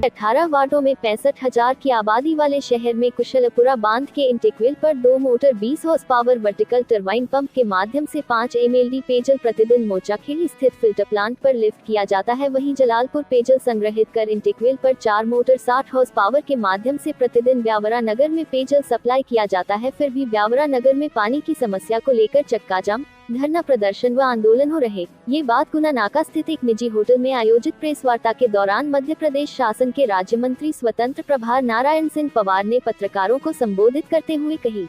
18 वार्डों में 65,000 की आबादी वाले शहर में कुशलपुरा बांध के इंटेकवेल पर 2 motor 20 horse power vertical turbine pump के माध्यम से 5 MLD पेयजल प्रतिदिन मोचाखेड़ी स्थित फिल्टर प्लांट पर लिफ्ट किया जाता है। वहीं जलालपुर पेयजल संग्रहित कर इंटेकवेल पर 4 मोटर 60 हॉर्स पावर के माध्यम से प्रतिदिन ब्यावरा नगर में पेयजल सप्लाई किया जाता है। फिर भी ब्यावरा नगर में पानी की समस्या को लेकर चक्का जाम, धरना प्रदर्शन व आंदोलन हो रहे। ये बात गुना नाका स्थित एक निजी होटल में आयोजित प्रेस वार्ता के दौरान मध्य प्रदेश शासन के राज्य मंत्री स्वतंत्र प्रभार नारायण सिंह पवार ने पत्रकारों को संबोधित करते हुए कही।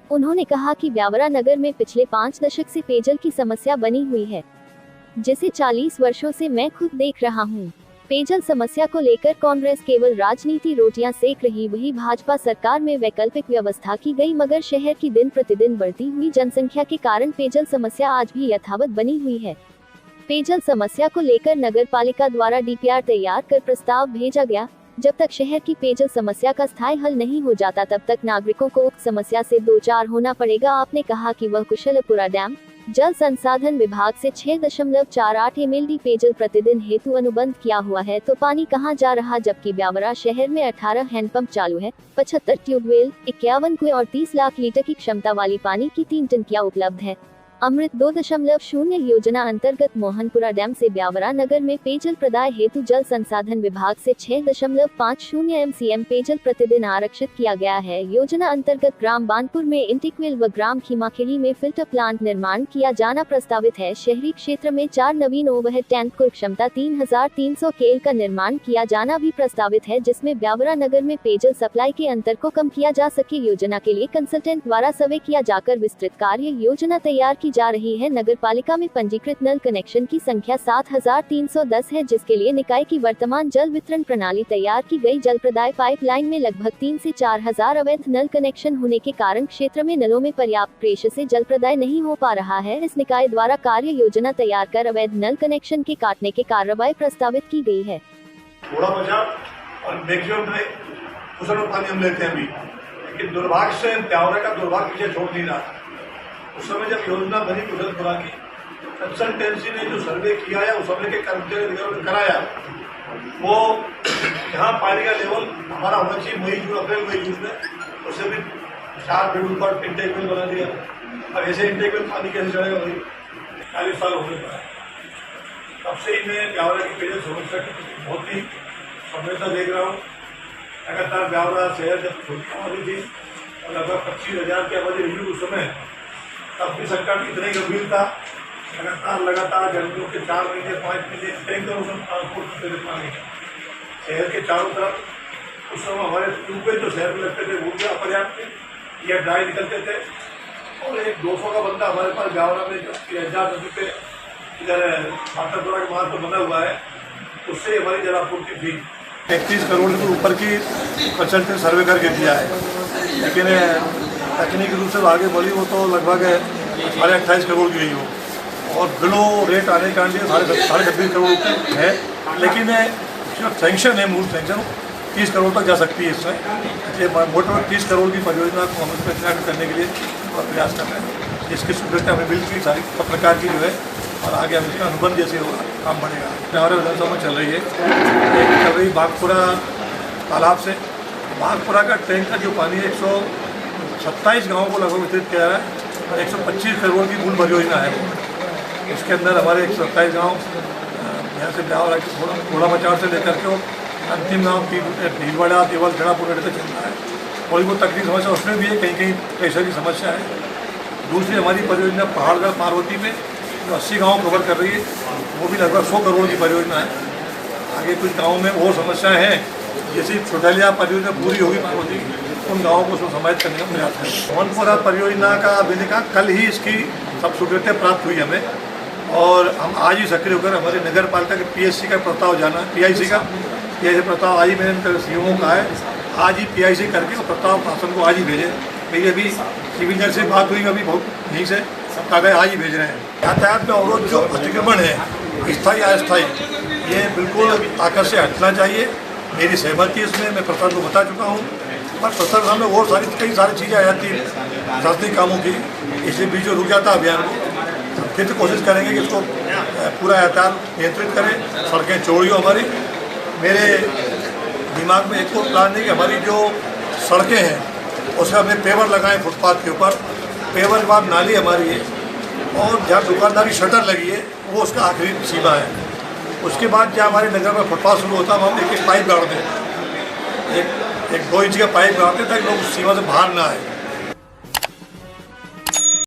उन्होंने कहा कि ब्यावरा नगर में पिछले 5 दशक से पेयजल की समस्या बनी हुई है, जिसे 40 वर्षों से मैं खुद देख रहा हूँ। पेयजल समस्या को लेकर कांग्रेस केवल राजनीति रोटियां सेक रही, वही भाजपा सरकार में वैकल्पिक व्यवस्था की गई, मगर शहर की दिन प्रतिदिन बढ़ती हुई जनसंख्या के कारण पेयजल समस्या आज भी यथावत बनी हुई है। पेयजल समस्या को लेकर नगर पालिका द्वारा DPR तैयार कर प्रस्ताव भेजा गया। जब तक शहर की पेयजल समस्या का स्थायी हल नहीं हो जाता, तब तक नागरिकों को उक्त समस्या से दो चार होना पड़ेगा। आपने कहा कि वह कुशलपुरा डैम जल संसाधन विभाग से 6.48 MLD पेयजल प्रतिदिन हेतु अनुबंध किया हुआ है, तो पानी कहां जा रहा? जबकि ब्यावरा शहर में 18 हैंडपंप चालू है, 75 ट्यूबवेल, 51 कुएं और 30 लाख लीटर की क्षमता वाली पानी की 3 टंकियां उपलब्ध है। अमृत 2.0 योजना अंतर्गत मोहनपुरा डैम से ब्यावरा नगर में पेयजल प्रदाय हेतु जल संसाधन विभाग से 6.50 MCM पेयजल प्रतिदिन आरक्षित किया गया है। योजना अंतर्गत ग्राम बानपुर में इंटेकवेल व ग्राम खीमाखेड़ी में फिल्टर प्लांट निर्माण किया जाना प्रस्तावित है। शहरी क्षेत्र में 4 नवीन ओवरहेड टैंक कुल क्षमता 3,300 KL का निर्माण किया जाना भी प्रस्तावित है, जिसमें ब्यावरा नगर में पेयजल सप्लाई के अंतर को कम किया जा सके। योजना के लिए कंसल्टेंट द्वारा सर्वे किया जाकर विस्तृत कार्य योजना तैयार की जा रही है। नगर पालिका में पंजीकृत नल कनेक्शन की संख्या 7,310 है, जिसके लिए निकाय की वर्तमान जल वितरण प्रणाली तैयार की गई। जल प्रदाय पाइपलाइन में लगभग 3 से 4 हजार अवैध नल कनेक्शन होने के कारण क्षेत्र में नलों में पर्याप्त प्रेशर से जल प्रदाय नहीं हो पा रहा है। इस निकाय द्वारा कार्य योजना तैयार कर अवैध नल कनेक्शन के काटने की कार्रवाई प्रस्तावित की गई है। थोड़ा बचाव और मैक्सिमम पानी हम लेते हैं अभी, लेकिन दुर्भाग्य से ब्यावरा का दुर्भाग्य पीछे छोड़ नहीं रहा। उस समय जब योजना बनी कुशलपुरा की, कंसल्टेंसी ने जो सर्वे किया है उस सर्वे के कर्मचारी ने कराया, वो यहाँ पानी का लेवल हमारा होना चाहिए अप्रैल मई जून में, उससे भी 4 फीट ऊपर इंटेकवेल बना दिया। अब ऐसे इंटेकवेल पानी कैसे चढ़ेगा भाई? 40 साल हो गए। तब से ही मैं ब्यावरा की पेयजल समस्या की बहुत ही समस्या देख रहा हूँ। लगातार ब्यावरा शहर जब छोटी आबादी थी और लगभग 25,000 की आबादी रही उस समय, तब भी सरकार की इतनी गंभीर था। लगातार गर्मियों के 4 महीने 5 महीने टैंकरों से ट्रांसपोर्ट करते थे पानी शहर के चारों तरफ। उस समय हमारे ट्यूबवेल जो शहर में लगते थे वो भी अपर्याप्त थे या ड्राई निकलते थे। और एक 200 का बंदा हमारे पास ब्यावरा में जो 3,000 नदी पे इधर मातापुरा के मार्ग पर बना हुआ है, उससे हमारी जलापूर्ति थी। 31 करोड़ के ऊपर की कंसल्टेंट सर्वे करके दिया है, लेकिन तकनीकी रूप से आगे बढ़ी वो तो लगभग 28 करोड़ की रही हो, और बिलो रेट आने के कारण 26.5 करोड़ है। लेकिन जो सैंक्शन है, मूल सैंक्शन 30 करोड़ तक जा सकती है। इसमें मोटर 30 करोड़ की परियोजना को हम इसमें करने के लिए प्रयास कर रहे हैं। इसकी स्वीकृति हमें मिल गई सारी प्रकार की जो है, और आगे हम इसका अनुबंध जैसे होगा काम बढ़ेगा। हमारे विधानसभा में चल रही है, एक चल रही बागपुरा तालाब से। बागपुरा का टैंक का जो पानी 127 गाँवों को लगभग वितरित किया है और 125 करोड़ की मूल परियोजना है। इसके अंदर हमारे 127 गाँव यहाँ से ब्यावरा की घोड़ा बचाव से लेकर के अंतिम गाँव की भीलवाड़ा देवल खड़ापुर तक चल रहा है। थोड़ी बहुत तकलीफ समस्या उसमें भी है, कहीं कहीं प्रेशर की समस्या है। दूसरी हमारी परियोजना पहाड़गढ़ पार्वती में जो 80 गाँव कवर कर रही है, वो भी लगभग 100 करोड़ की परियोजना है। आगे कुछ गाँव में और समस्याएँ हैं, जैसे छोटालिया परियोजना पूरी होगी पार्वती, उन गाँवों को समाहित करने का प्रयास है। मोहनपुरा परियोजना का अभी कहा कल ही इसकी सब स्वीकृति प्राप्त हुई हमें, और हम आज ही सक्रिय होकर हमारे नगर पालिका के PSC का प्रस्ताव जाना, PIC का प्रस्ताव आज ही मैंने CMO का है, आज ही PIC करके वो प्रस्ताव शासन को आज ही भेजे। मेरी अभी सिविल जज से बात हुई, अभी बहुत यहीं से सब कागज आज ही भेज रहे हैं। यातायात में अवरोध जो अतिक्रमण है, स्थायी अस्थायी, ये बिल्कुल आकर से हटना चाहिए। मेरी सहमति इसमें मैं प्रशासन को बता चुका हूँ, पर प्रशासन सामने और कई सारी चीज़ें आ जाती हैं प्रशासनिक कामों की, इसलिए बीच में रुक जाता अभियान को। फिर तो कोशिश करेंगे कि इसको पूरा यातायात नियंत्रित करें, सड़कें चौड़ी हो हमारी। मेरे दिमाग में एक और प्लान है कि हमारी जो सड़कें हैं उसमें हमने पेवर लगाए फुटपाथ के ऊपर, पेवर के बाद नाली हमारी है और जहाँ दुकानदारी शटर लगी है वो उसका आखिरी सीमा है। उसके बाद जहाँ हमारे नगर में फुटपाथ शुरू होता है हम एक पाइप गाड़ दें, एक 2 इंच का पाइप गाड़ते हैं ताकि लोग उस सीमा से बाहर ना आए।